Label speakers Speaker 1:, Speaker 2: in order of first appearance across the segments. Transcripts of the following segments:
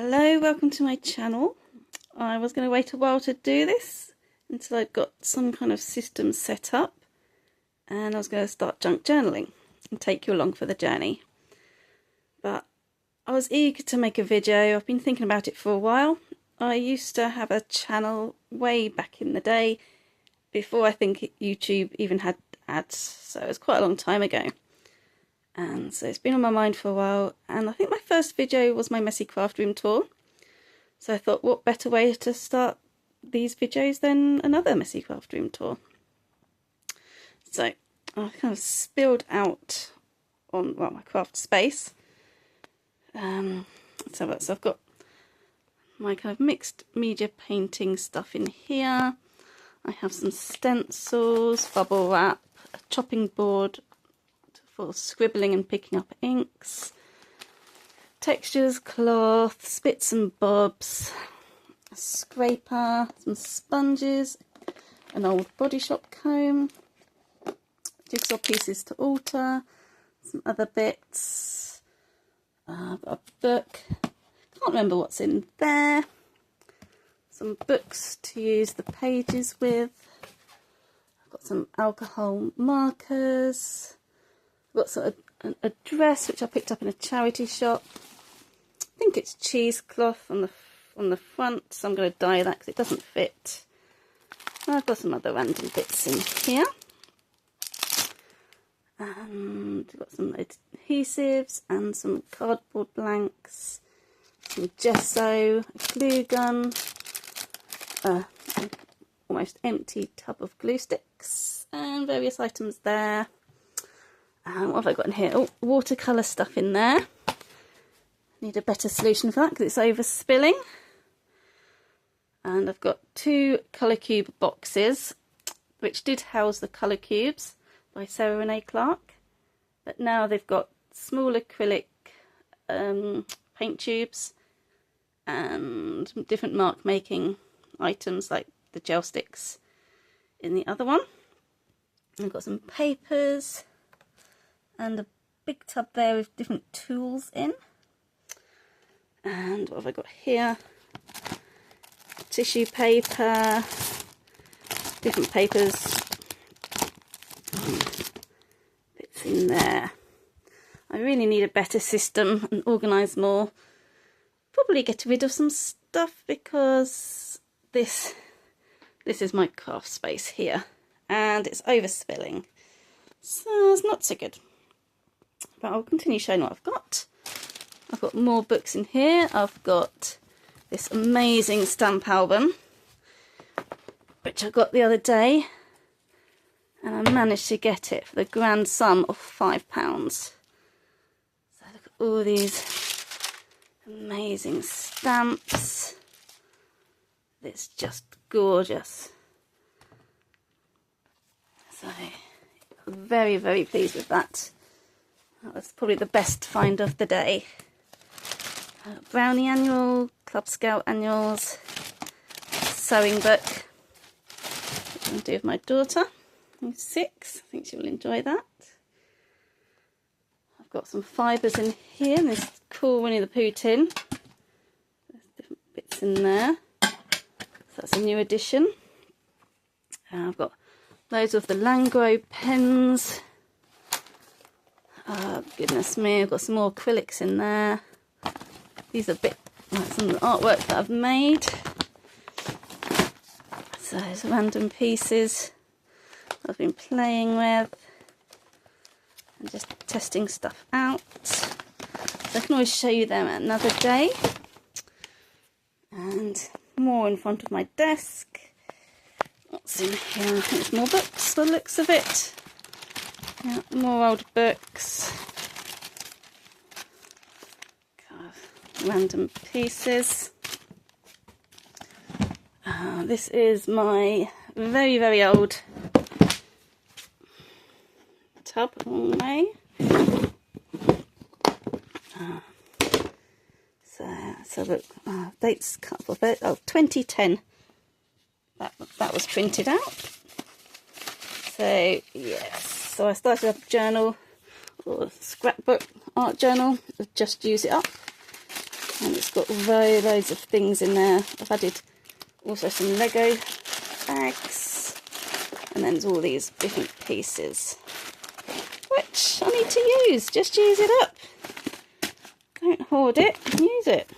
Speaker 1: Hello, welcome to my channel. I was going to wait a while to do this until I'd got some kind of system set up, and I was going to start junk journaling and take you along for the journey. But I was eager to make a video. I've been thinking about it for a while. I used to have a channel way back in the day, before I think YouTube even had ads, so it was quite a long time ago. And so it's been on my mind for a while, and I think my first video was my messy craft room tour. So I thought, what better way to start these videos than another messy craft room tour. So I kind of spilled out on, well, my craft space. So I've got my kind of mixed media painting stuff in here. I have some stencils, bubble wrap, a chopping board for scribbling and picking up inks, textures, cloth, bits and bobs, a scraper, some sponges, an old Body Shop comb, jigsaw pieces to alter, some other bits. I've got a book, can't remember what's in there, some books to use the pages with. I've got some alcohol markers. I've got sort of a dress which I picked up in a charity shop. I think it's cheesecloth on the front, so I'm going to dye that because it doesn't fit. And I've got some other random bits in here. And we've got some adhesives and some cardboard blanks, some gesso, a glue gun, an almost empty tub of glue sticks, and various items there. What have I got in here? Oh, watercolour stuff in there. Need a better solution for that because it's overspilling. And I've got two colour cube boxes, which did house the colour cubes by Sarah Renee Clark, but now they've got small acrylic paint tubes and different mark making items like the gel sticks in the other one. I've got some papers and a big tub there with different tools in. And what have I got here? Tissue paper, different papers, bits in there. I really need a better system and organise more. Probably get rid of some stuff because this is my craft space here and it's overspilling, so it's not so good. But I'll continue showing what I've got. I've got more books in here. I've got this amazing stamp album, which I got the other day, and I managed to get it for the grand sum of £5. So look at all these amazing stamps. It's just gorgeous. So I'm very, very pleased with that. That was probably the best find of the day. Brownie annual, Club Scout annuals, sewing book, which I'm going to do with my daughter, who's 6. I think she will enjoy that. I've got some fibres in here, and this cool Winnie the Pooh tin. There's different bits in there. So that's a new addition. I've got loads of the Langro pens. Oh, goodness me, I've got some more acrylics in there. These are some artwork that I've made. So there's random pieces I've been playing with and just testing stuff out. So I can always show you them another day. And more in front of my desk. What's in here? I think it's more books by the looks of it. Yeah, more old books, kind of random pieces. This is my very, very old tub along the way. So the dates cut off it. Oh, 2010. That was printed out. So yes. So I started up a journal, or a scrapbook art journal, Just Use It Up. And it's got loads of things in there. I've added also some Lego bags, and then there's all these different pieces which I need to use. Just use it up. Don't hoard it, use it.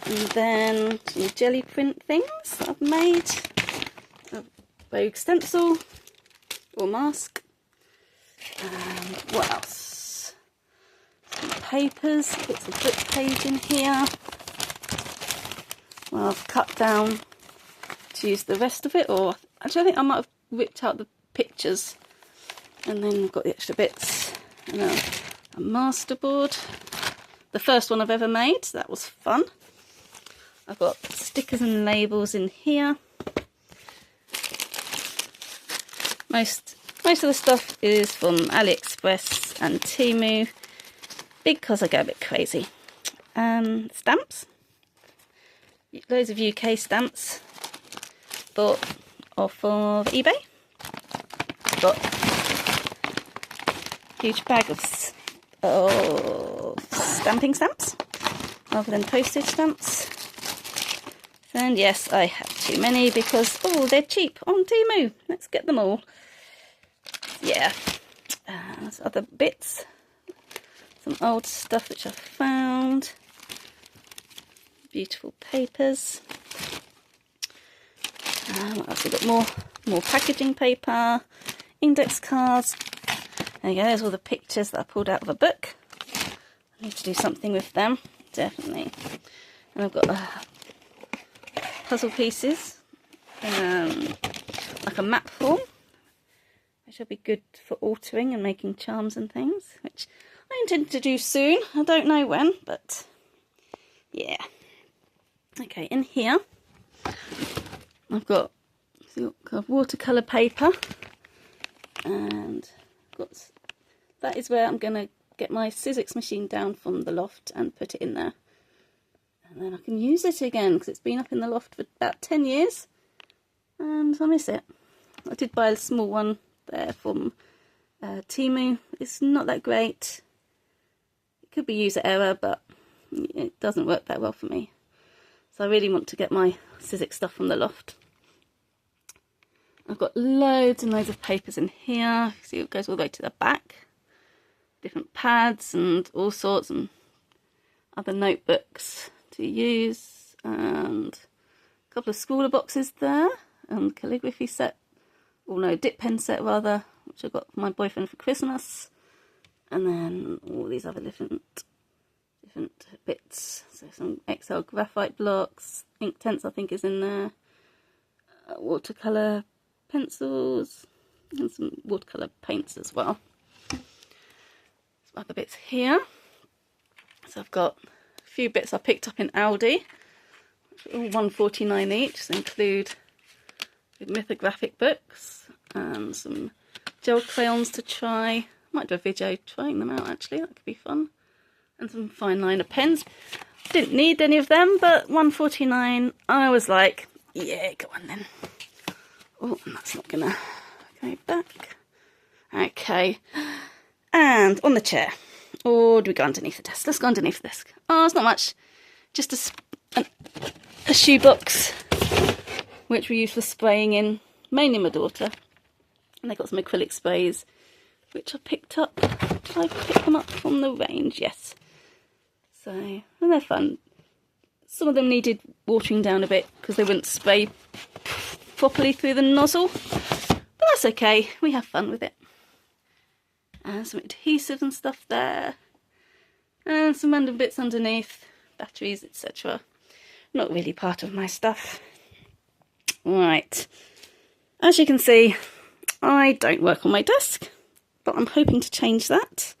Speaker 1: And then some jelly print things that I've made. A Vogue stencil or mask. What else? Some papers, bits of book page in here. Well, I've cut down to use the rest of it, or actually I think I might have ripped out the pictures and then I've got the extra bits. And a masterboard. The first one I've ever made, so that was fun. I've got stickers and labels in here. Most of the stuff is from AliExpress and Temu because I go a bit crazy. Stamps. Loads of UK stamps. Bought off of eBay. Got a huge bag of stamping stamps rather than postage stamps. And yes, I have too many because, oh, they're cheap on Temu. Let's get them all. Yeah. There's other bits. Some old stuff which I found. Beautiful papers. What else? We've got more packaging paper. Index cards. There you go. There's all the pictures that I pulled out of a book. I need to do something with them. Definitely. And I've got puzzle pieces, like a map form, which will be good for altering and making charms and things, which I intend to do soon. I don't know when, but yeah. Okay, in here I've got watercolour paper, and that is where I'm going to get my Sizzix machine down from the loft and put it in there. And then I can use it again because it's been up in the loft for about 10 years and I miss it. I did buy a small one there from Temu. It's not that great. It could be user error, but it doesn't work that well for me. So I really want to get my Sizzix stuff from the loft. I've got loads and loads of papers in here. See, it goes all the way to the back. Different pads and all sorts, and other notebooks to use, and a couple of schooler boxes there, and calligraphy set, or no, dip pen set rather, which I got for my boyfriend for Christmas, and then all these other different bits. So some XL graphite blocks, ink tents I think is in there, watercolour pencils, and some watercolour paints as well. Some other bits here. So I've got few bits I picked up in Aldi, all £1.49 each, so include mythographic books and some gel crayons to try. Might do a video trying them out actually, that could be fun. And some fine liner pens. Didn't need any of them, but £1.49, I was like, yeah, go on then. Oh, and that's not gonna go back. Okay, and on the chair. Or do we go underneath the desk? Let's go underneath the desk. Oh, it's not much. Just a shoebox, which we use for spraying in, mainly my daughter. And they got some acrylic sprays, which I picked up. Did I pick them up from the range? Yes. So, and they're fun. Some of them needed watering down a bit because they wouldn't spray properly through the nozzle. But that's okay. We have fun with it. And some adhesive and stuff there, and some random bits underneath, batteries, etc. Not really part of my stuff. Right, as you can see, I don't work on my desk, but I'm hoping to change that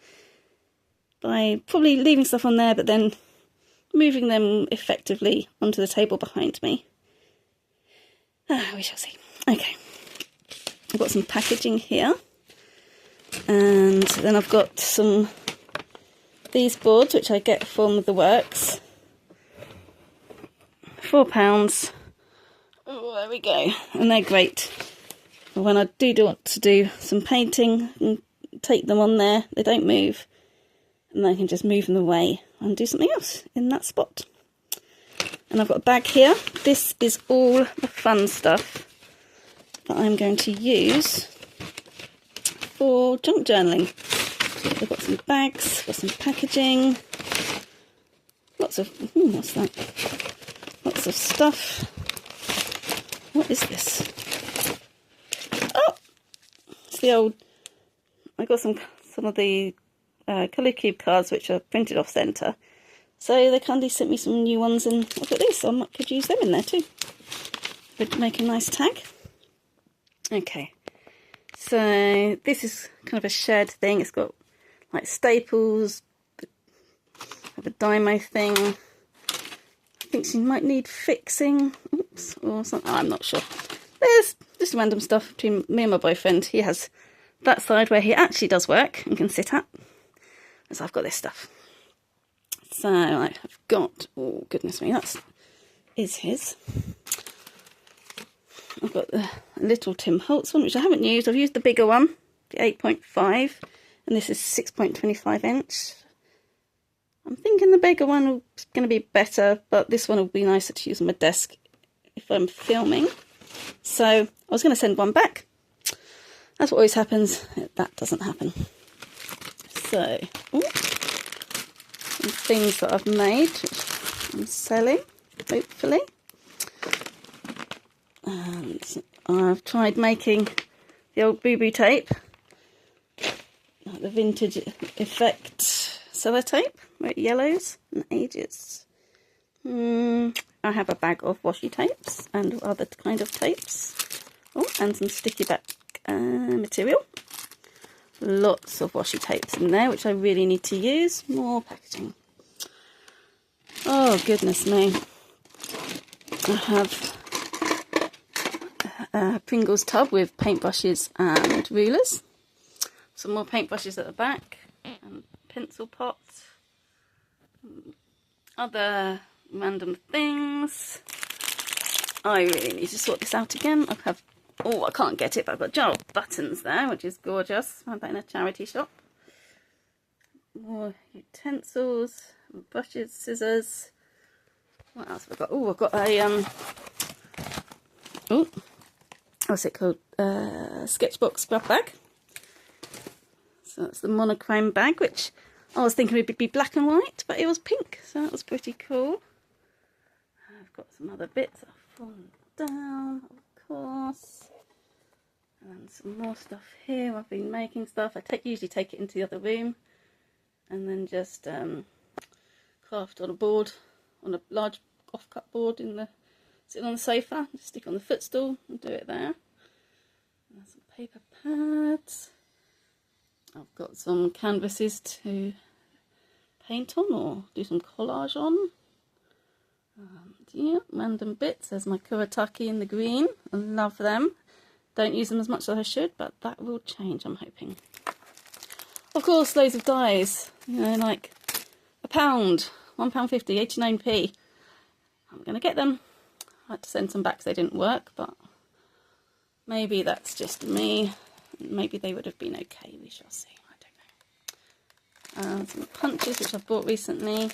Speaker 1: by probably leaving stuff on there, but then moving them effectively onto the table behind me. We shall see. Okay, I've got some packaging here. And then I've got these boards which I get from the works. £4. Oh, there we go. And they're great. When I do want to do some painting and take them on there, they don't move. and then I can just move them away and do something else in that spot. And I've got a bag here. This is all the fun stuff that I'm going to use for junk journaling. I've got some bags, got some packaging, lots of, what's that? Lots of stuff. What is this? Oh, it's the old, I got some of the colour cube cards which are printed off centre. So they kindly sent me some new ones, and I've got this, so I could use them in there too. Would make a nice tag. Okay, so this is kind of a shared thing. It's got like staples, have a Dymo thing. I think she might need fixing, oops, or something. I'm not sure. There's just random stuff between me and my boyfriend. He has that side where he actually does work and can sit at. And so I've got this stuff. So I have got, oh goodness me, that is his. I've got the little Tim Holtz one, which I haven't used. I've used the bigger one, the 8.5, and this is 6.25 inch. I'm thinking the bigger one is going to be better, but this one will be nicer to use on my desk if I'm filming. So I was going to send one back. That's what always happens. That doesn't happen. So, ooh, some things that I've made, which I'm selling, hopefully. And I've tried making the old boo-boo tape, like the vintage effect sellotape, where it yellows and ages. I have a bag of washi tapes and other kind of tapes. Oh, and some sticky back material. Lots of washi tapes in there, which I really need to use. More packaging. Oh, goodness me. I have a Pringles tub with paintbrushes and rulers. Some more paintbrushes at the back. And pencil pots. Other random things. I really need to sort this out again. I have, oh, I can't get it, but I've got a jar of buttons there, which is gorgeous. I found that in a charity shop. More utensils, brushes, scissors. What else have I got? Oh, I've got a oh, what's it called? Sketchbook scrap bag. So that's the monochrome bag, which I was thinking would be black and white, but it was pink, so that was pretty cool. I've got some other bits that have fallen down, of course. And some more stuff here. I've been making stuff. I usually take it into the other room and then just craft on a board, on a large off-cut board sitting on the sofa. Just stick on the footstool and do it there. And some paper pads. I've got some canvases to paint on or do some collage on. Yeah, random bits. There's my Kuretake in the green. I love them. Don't use them as much as I should, but that will change, I'm hoping. Of course, loads of dies. You know, like £1, £1.50, 89p. I'm going to get them. I had to send some back because they didn't work, but maybe that's just me. Maybe they would have been okay. We shall see. I don't know. Some punches which I've bought recently.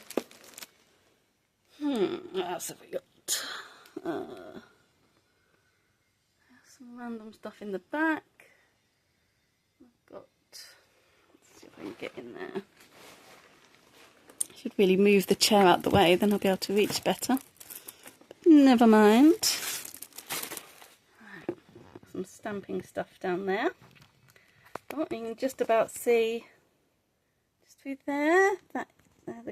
Speaker 1: What else have we got? Some random stuff in the back. I've got. Let's see if I can get in there. I should really move the chair out the way, then I'll be able to reach better. But never mind. Right. Some stamping stuff down there. Oh, you can just about see just through there. There the